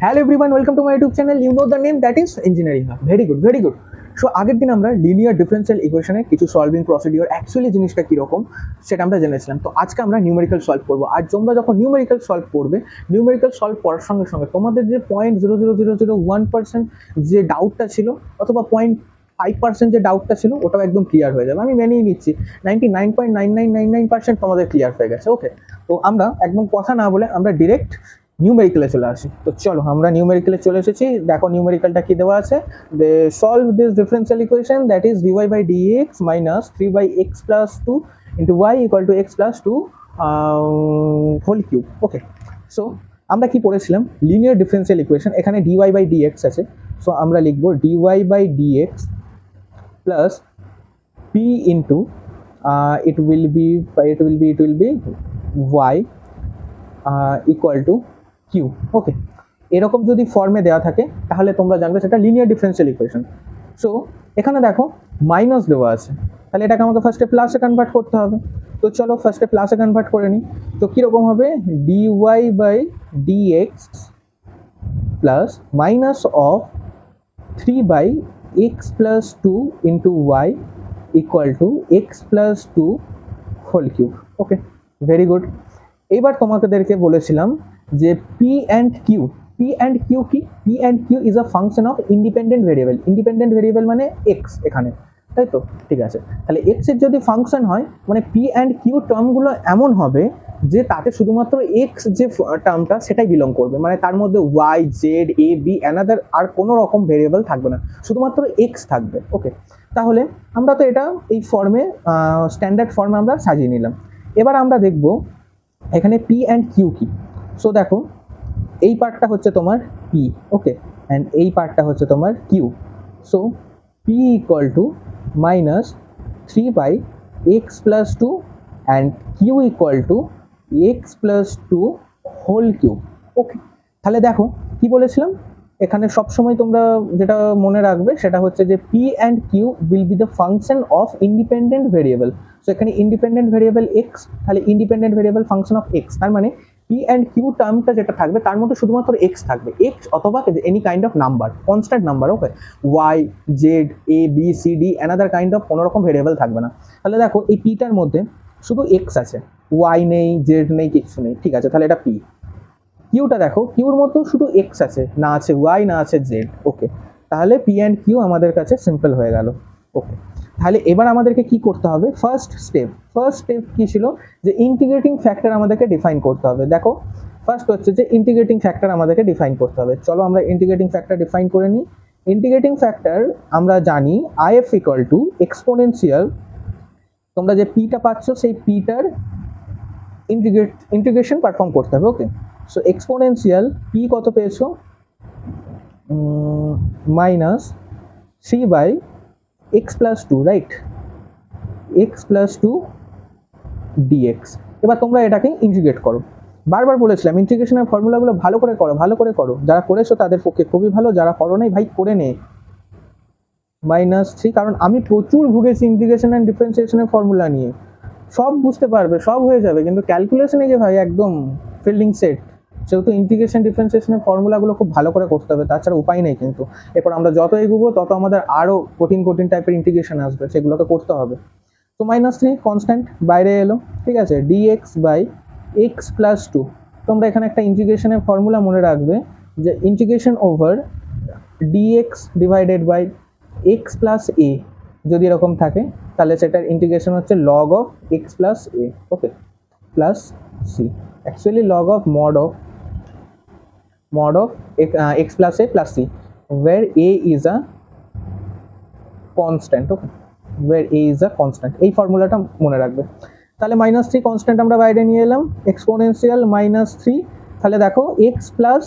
Hello everyone, welcome to my YouTube channel. You know the name, that is engineering hub. Very good, very good. So আগের দিন আমরা linear differential ইকুয়েশনের কিছু solving procedure, actually জিনিসটা কীরকম সেটা আমরা জেনেছিলাম। তো আজকে আমরা নিউমেরিক্যাল সলভ করবো। আর তোমরা যখন নিউমেরিক্যাল সলভ করবে, নিউমেরিক্যাল সলভ করার সঙ্গে সঙ্গে তোমাদের যে 0.00001% যে ডাউটটা ছিল, অথবা 0.5% যে ডাউটটা ছিল, ওটাও একদম ক্লিয়ার হয়ে যাবে। আমি মেনেই নিচ্ছি 99.9999% তোমাদের ক্লিয়ার হয়ে গেছে। ওকে, তো আমরা একদম কথা না বলে আমরা ডিরেক্ট নিউমেরিক্যালে চলে আসি। তো চলো আমরা নিউমেরিক্যালে চলে এসেছি। দেখো নিউমেরিক্যালটা কি দেওয়া আছে। They solve this differential equation, that is dy by dx minus 3/x plus 2 into y equal to x plus 2 whole cube. Okay, so আমরা কি পড়েছিলাম? Linear differential equation. এখানে dy by dx আছে, সো আমরা লিখবো dy by dx plus p into it will be y equal to q. ওকে, এরকম যদি ফর্মে দেওয়া থাকে তাহলে তোমরা জানবে সেটা লিনিয়ার ডিফারেন্সিয়াল ইকুয়েশন। সো এখানে দেখো মাইনাস দেওয়া আছে, তাহলে এটাকে আমাকে ফার্স্টে প্লাসে কনভার্ট করতে হবে। তো চলো ফার্স্টে প্লাসে কনভার্ট করে নিই। তো কীরকম হবে? dy by dx plus minus of 3/x plus 2 into y equal to x plus 2 whole cube. Okay, very good. এইবার তোমাদেরকে বলেছিলাম যে পি অ্যান্ড কিউ কি? P and Q is a function of independent variable. Independent variable মানে x এখানে, তাই তো? ঠিক আছে, তাহলে এক্স এর যদি ফাংশন হয় মানে পি অ্যান্ড কিউ টার্মগুলো এমন হবে যে তাতে শুধুমাত্র এক্স যে টার্মটা সেটাই বিলং করবে, মানে তার মধ্যে ওয়াই, জেড, এ, বি অ্যানাদার আর কোনো রকম ভেরিয়েবল থাকবে না, শুধুমাত্র এক্স থাকবে। ওকে, তাহলে আমরা তো এটা এই ফর্মে স্ট্যান্ডার্ড ফর্মে আমরা সাজিয়ে নিলাম। এবার আমরা দেখব এখানে পি অ্যান্ড কিউ কি। সো দেখো এই পার্টটা হচ্ছে তোমার পি, ওকে, অ্যান্ড এই পার্টটা হচ্ছে তোমার Q. So P equal to minus 3/x plus 2 and Q equal to x plus 2 whole cube. Okay, তাহলে দেখো কি বলেছিলাম এখানে, সবসময় তোমরা যেটা মনে রাখবে সেটা হচ্ছে যে P and Q will be the function of independent variable. So এখানে ইন্ডিপেন্ডেন্ট ভেরিয়েবল এক্স, তাহলে independent variable function of x, তার মানে পি অ্যান্ড কিউ টার্মটা যেটা থাকবে তার মধ্যে শুধুমাত্র এক্স থাকবে, এক্স অথবা any kind of number, constant number. Okay, y, z, A, b, c, d another kind of কোনো রকম ভেরিয়েবল থাকবে না। তাহলে দেখো এই পিটার মধ্যে শুধু এক্স আছে, ওয়াই নেই, জেড নেই, কিছু নেই। ঠিক আছে, তাহলে এটা পি। কিউটা দেখো, কিউর মতো শুধু এক্স আছে, না আছে ওয়াই, না আছে জেড। ওকে, তাহলে পি অ্যান্ড কিউ আমাদের কাছে সিম্পল হয়ে গেল। ওকে, তাহলে এবার আমাদেরকে কি করতে হবে? ফার্স্ট স্টেপ কি ছিল? যে ইন্টিগ্রেটিং ফ্যাক্টর আমাদেরকে ডিফাইন করতে হবে। দেখো ফার্স্ট হচ্ছে যে ইন্টিগ্রেটিং ফ্যাক্টর আমাদেরকে ডিফাইন করতে হবে। চলো আমরা ইন্টিগ্রেটিং ফ্যাক্টর ডিফাইন করে নিই। ইন্টিগ্রেটিং ফ্যাক্টর আমরা জানি আইএফ ইকুয়াল টু এক্সপোনেনশিয়াল, তোমরা যে পিটা পাচ্ছ সেই পিটার ইন্টিগ্রেশন পারফর্ম করতে হবে। ওকে, সো এক্সপোনেনশিয়াল পি কত পেয়েছো? Minus 3/x plus 2, right? x plus 2 dx। এবার তোমরা এটাকে ইন্টিগ্রেট করো। বারবার বলেছিলাম ইন্টিগ্রেশনের ফর্মুলাগুলো ভালো করে করো। যারা করেছো তাদের পক্ষে খুবই ভালো, যারা করো নাই ভাই করে নে। -3, কারণ আমি প্রচুর ভুগেছি ইন্টিগ্রেশন অ্যান্ড ডিফারেন্সিয়েশনের ফর্মুলা নিয়ে। সব বুঝতে পারবে, সব হয়ে যাবে, কিন্তু ক্যালকুলেশনে যে ভাই একদম ফিল্ডিং সেট। সেহেতু ইন্টিগ্রেশন ডিফারেন্সিয়েশনের ফর্মুলাগুলো খুব ভালো করে করতে হবে, তাছাড়া উপায় নেই। কিন্তু এরপর আমরা যত এগোবো তত আমাদের আরও কঠিন টাইপের ইন্টিগ্রেশন আসবে, সেগুলোকে করতে হবে। তো -3 কনস্ট্যান্ট বাইরে এলো, ঠিক আছে, dx বাই এক্স প্লাস 2। তোমরা এখানে একটা ইন্টিগ্রেশনের ফর্মুলা মনে রাখবে যে integration over dx divided by x plus a, যদি এরকম থাকে তাহলে সেটার ইন্টিগ্রেশন হচ্ছে log of x plus a. Okay, plus c, actually log অফ mod of x plus a plus c, where a is a constant. Okay, where a is a constant, এই ফর্মুলাটা মনে রাখবে। তাহলে -3 কনস্ট্যান্ট আমরা বাইরে নিয়ে এলাম, এক্সপোনেনশিয়াল -3, তাহলে দেখো x প্লাস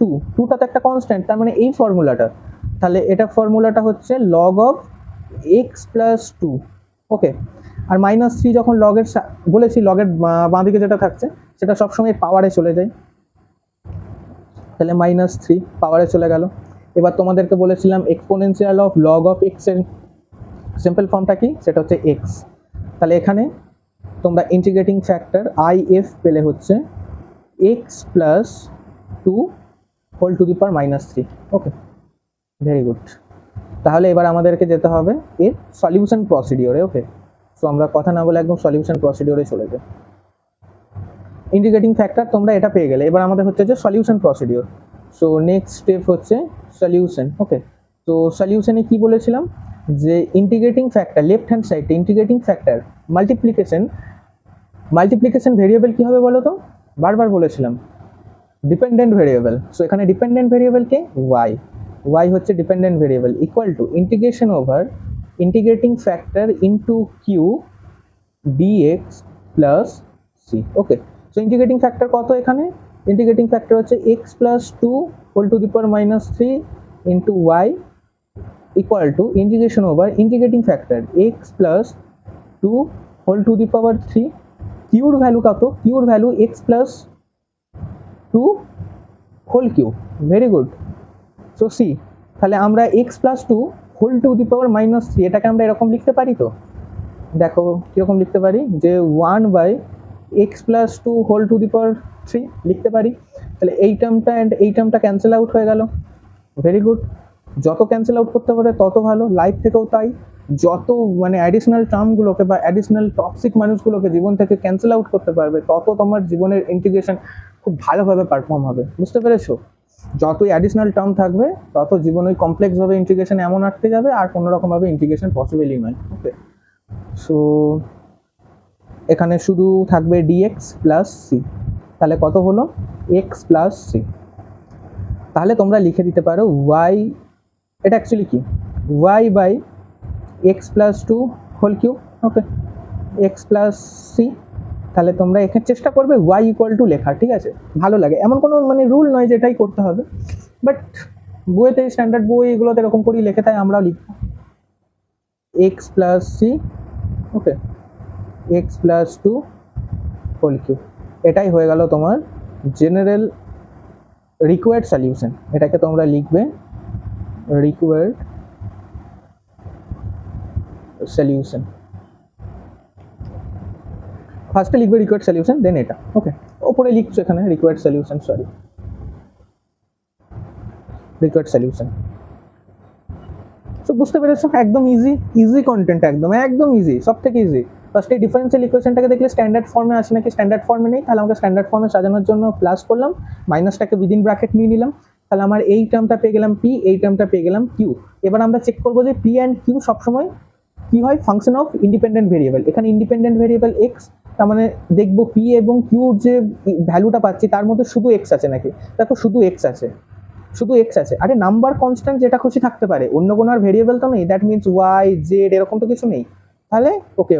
2, 2টা তো একটা কনস্ট্যান্ট, তার মানে এই ফর্মুলাটা, তাহলে এটা ফর্মুলাটা হচ্ছে log অফ x প্লাস 2। ওকে, আর -3 যখন লগের বলেছি, লগের বাঁ দিকে যেটা থাকছে সেটা সবসময় পাওয়ারে চলে যায়, তাহলে -3 পাওয়ারে চলে গেল। এবার তোমাদেরকে বলেছিলাম exponential of log of x এর সিম্পল ফর্মটা কি? সেটা হচ্ছে x। তাহলে এখানে তোমরা ইন্টিগ্রেটিং ফ্যাক্টর আই এফ পেলে হচ্ছে x plus 2 whole to the power -3। Okay, very good. তাহলে এবার আমাদেরকে যেতে হবে এর সলিউশন প্রসিডিওরে। ওকে, সো আমরা কথা না বলে একদম সলিউশন প্রসিডিওরে চলে যাই। ইন্টিগ্রেটিং ফ্যাক্টর তোমরা এটা পেয়ে গেলে, এবার আমাদের হচ্ছে যে solution procedure. So next step হচ্ছে সলিউশন। ওকে, তো সলিউশনে কি বলেছিলাম যে ইন্টিগ্রেটিং ফ্যাক্টর লেফট হ্যান্ড সাইডে ইন্টিগ্রেটিং ফ্যাক্টর মাল্টিপ্লিকেশন ভেরিয়েবল কি হবে বলো তো? বারবার বলেছিলাম ডিপেন্ডেন্ট ভেরিয়েবল। সো এখানে ডিপেন্ডেন্ট ভেরিয়েবল কে y হচ্ছে dependent variable equal to integration over integrating factor into Q dx plus c। Okay, so integrating factor কত এখানে? ইন্টিগ্রেটিং ফ্যাক্টর হচ্ছে x plus 2 whole to the power -3 into y equal to integration over integrating factor x plus 2 whole to the power 3। কিউর value কত? কিউর value x plus 2 whole Q. Very good. So see, তাহলে আমরা x plus 2 whole to the power -3 এটাকে আমরা এরকম লিখতে পারি। তো দেখো কীরকম লিখতে পারি, যে 1/x plus 2 whole to the power 3 লিখতে পারি। তাহলে এই টার্মটা অ্যান্ড এই টার্মটা ক্যান্সেল আউট হয়ে গেল। Very good. যত ক্যান্সেল আউট করতে পারে তত ভালো, লাইফ থেকেও তাই। যত মানে অ্যাডিশনাল টার্মগুলোকে বা অ্যাডিশনাল টক্সিক মানুষগুলোকে জীবন থেকে ক্যান্সেল আউট করতে পারবে, তত তোমার জীবনের ইন্টিগ্রেশন খুব ভালোভাবে পারফর্ম হবে। বুঝতে পেরেছো? যতই অ্যাডিশনাল টার্ম থাকবে তত জীবন ওই কমপ্লেক্সভাবে ইন্টিগ্রেশন এমন আটকে যাবে আর কোনোরকমভাবে ইন্টিগ্রেশন পসিবলই নয়। ওকে, সো এখানে শুধু থাকবে dx প্লাস সি। তাহলে কত হলো? x plus c. তাহলে তোমরা লিখে দিতে পারো y, এটা অ্যাকচুয়ালি কি, y by x plus 2 whole cube. Okay, x plus c. তাহলে তোমরা এখানে চেষ্টা করবে y ইকুয়াল টু লেখা, ঠিক আছে? ভালো লাগে, এমন কোনো মানে রুল নয় যে এটাই করতে হবে, বাট বইতে স্ট্যান্ডার্ড বই এগুলোতে এরকম করেই লেখে, তাই আমরাও লিখব x প্লাস সি। ওকে, x প্লাস 2 হোল কিউব। এটাই হয়ে গেল তোমার জেনারেল রিকোয়ার্ড সলিউশন। এটাকে তোমরা লিখবে রিকোয়ার্ড সলিউশন। ফার্স্টে লিখবে রিকোয়ার্ড সলিউশন, দেন এটা। ওকে, ওপরে লিখছো এখানে required solution, sorry required solution. So বুঝতে পেরেছো? একদম ইজি কন্টেন্ট, একদম ইজি, সব থেকে ইজি। ফার্স্টে ডিফারেন্সিয়াল ইকুয়েশনটাকে দেখলে স্ট্যান্ডার্ড ফর্মে আছে নাকি স্ট্যান্ডার্ড ফর্মে নেই, তাহলে আমাকে স্ট্যান্ডার্ড ফর্মে সাজানোর জন্য প্লাস করলাম, মাইনাসটাকে উইদিন ব্র্যাকেট নিয়ে নিলাম। তাহলে আমার এই টার্মটা পেয়ে গেলাম পি, এই টার্মটা পেয়ে গেলাম কিউ। এবার আমরা চেক করবো যে পি অ্যান্ড কিউ সবসময় কি হয়, ফাংশন অফ ইন্ডিপেন্ডেন্ট ভেরিয়েবল। এখানে ইন্ডিপেন্ডেন্ট ভেরিয়েবল এক্স, তার মানে দেখবো পি এবং কিউর যে ভ্যালুটা পাচ্ছি তার মধ্যে শুধু এক্স আছে নাকি। দেখো শুধু এক্স আছে, শুধু এক্স আছে। আরে নাম্বার কনস্ট্যান্ট যেটা খুশি থাকতে পারে, অন্য কোনো আর ভেরিয়েবল তো নেই, দ্যাট মিনস ওয়াই জেড এরকম তো কিছু নেই। তাহলে ওকে,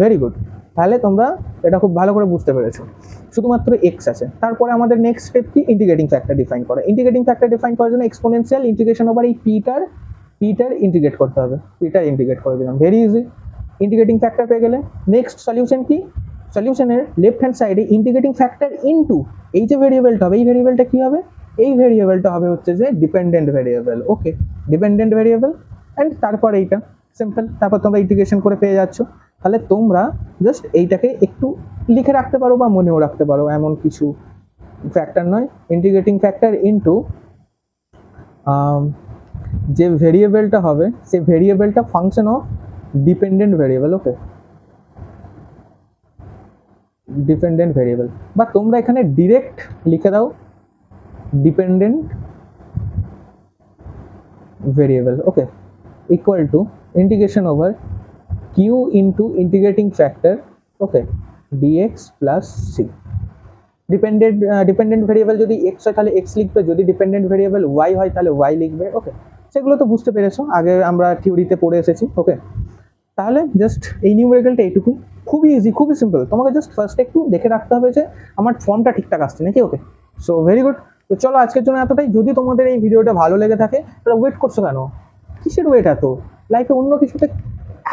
ভেরি গুড। তাহলে তোমরা এটা খুব ভালো করে বুঝতে পেরেছো, শুধুমাত্র এক্স আছে। তারপরে আমাদের নেক্সট স্টেপ কি, ইন্টিগ্রেটিং ফ্যাক্টর ডিফাইন করা। ইন্টিগ্রেটিং ফ্যাক্টর ডিফাইন করার জন্য এক্সপোনেনশিয়াল ইন্টিগ্রেশন ওভার এই পিটার ইন্টিগ্রেট করতে হবে। পিটার ইন্টিগ্রেট করে দিলাম, ভেরি ইজি। ইন্টিগ্রেটিং ফ্যাক্টর পেয়ে গেলে নেক্সট সলিউশন কি, সলিউশনের লেফট হ্যান্ড সাইডে ইন্টিগ্রেটিং ফ্যাক্টর ইনটু এই যে ভেরিয়েবলটা হবে, এই ভেরিয়েবলটা কি হবে, এই ভেরিয়েবলটা হবে হচ্ছে যে dependent variable. Okay, dependent variable and তারপর এইটা সিম্পল, তারপর তোমরা ইন্টিগ্রেশন করে পেয়ে যাচ্ছ। তাহলে তোমরা জাস্ট এইটাকে একটু লিখে রাখতে পারো বা মনেও রাখতে পারো, এমন কিছু ফ্যাক্টর নয়। ইন্টিগ্রেটিং ফ্যাক্টর ইনটু যে ভেরিয়েবলটা হবে সেই ভেরিয়েবলটা function of dependent variable. Okay, dependent variable, বা তোমরা এখানে ডিরেক্ট লিখে দাও dependent variable. Okay, equal to integration over Q into integrating factor, okay, dx plus C. Dependent variable যদি এক্স হয় তাহলে এক্স লিখবে, যদি ডিপেন্ডেন্ট ভেরিয়েবল ওয়াই হয় তাহলে ওয়াই লিখবে। ওকে, সেগুলো তো বুঝতে পেরেছো, আগে আমরা থিওরিতে পড়ে এসেছি। ওকে, তাহলে জাস্ট এই নিউমেরিক্যালটা এইটুকু, খুবই ইজি, খুবই সিম্পল। তোমাকে জাস্ট ফার্স্টে একটু দেখে রাখতে হবে যে আমার ফর্মটা ঠিকঠাক আসছে নাকি। ওকে, সো ভেরি গুড। তো চলো আজকের জন্য এতটাই। যদি তোমাদের এই ভিডিওটা ভালো লেগে থাকে তাহলে ওয়েট করছো কেন? কিসের ওয়েট এত? লাইফে অন্য কিছুতে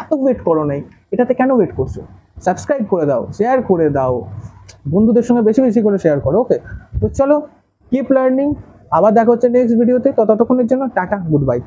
এত ওয়েট করো নাই, এটাতে কেন ওয়েট করছো? সাবস্ক্রাইব করে দাও, শেয়ার করে দাও, বন্ধুদের সঙ্গে বেশি বেশি করে শেয়ার করো। ওকে, তো চলো, কিপ লার্নিং। আবার দেখা হচ্ছে নেক্সট ভিডিওতে। ততক্ষণের জন্য টাটা, গুড বাই।